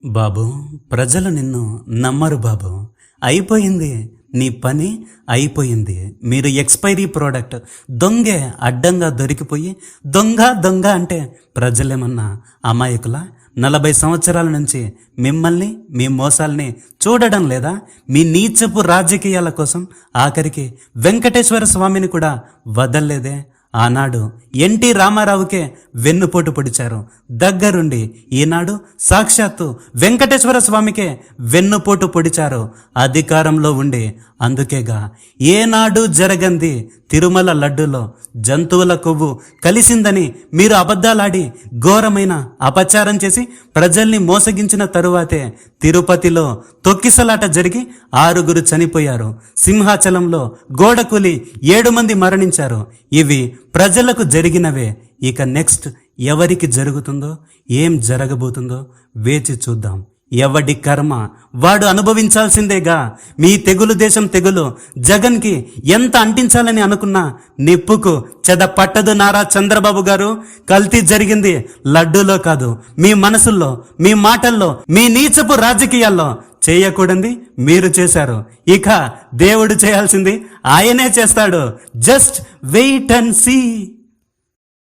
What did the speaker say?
బాబు, ప్రజలు నిన్ను నమ్మరు బాబు. అయిపోయింది నీ పని, అయిపోయింది. మీరు ఎక్స్పైరీ ప్రోడక్ట్. దొంగే అడ్డంగా దొరికిపోయి దొంగ దొంగ అంటే ప్రజలేమన్నా అమాయకులా? 40 సంవత్సరాల నుంచి మిమ్మల్ని, మీ మోసాల్ని చూడడం లేదా? మీ నీచపు రాజకీయాల కోసం ఆఖరికి వెంకటేశ్వర స్వామిని కూడా వదల్లేదే. ఆనాడు ఎన్టీ రామారావుకే వెన్నుపోటు పొడిచారు దగ్గరుండి, ఈనాడు సాక్షాత్తు వెంకటేశ్వర స్వామికే వెన్నుపోటు పొడిచారు అధికారంలో ఉండి. అందుకేగా ఏనాడు జరగంది తిరుమల లడ్డులో జంతువుల కొవ్వు కలిసిందని మీరు అబద్ధాలాడి ఘోరమైన అపచారం చేసి ప్రజల్ని మోసగించిన తరువాతే తిరుపతిలో తొక్కిసలాట జరిగి 6 చనిపోయారు. సింహాచలంలో గోడకూలి 7 మంది మరణించారు. ఇవి ప్రజలకు జరిగినవే. ఇక నెక్స్ట్ ఎవరికి జరుగుతుందో, ఏం జరగబోతుందో వేచి చూద్దాం. ఎవడి కర్మ వాడు అనుభవించాల్సిందేగా. మీ తెగులు దేశం తెగులు జగన్కి ఎంత అంటించాలని అనుకున్నా నిప్పుకు చెద పట్టదు నారా చంద్రబాబు గారు. కల్తీ జరిగింది లడ్డూలో కాదు, మీ మనసుల్లో, మీ మాటల్లో, మీ నీచపు రాజకీయాల్లో. చేయకూడంది మీరు చేశారు. ఇక దేవుడు చేయాల్సింది ఆయనే చేస్తాడు. Just wait and see.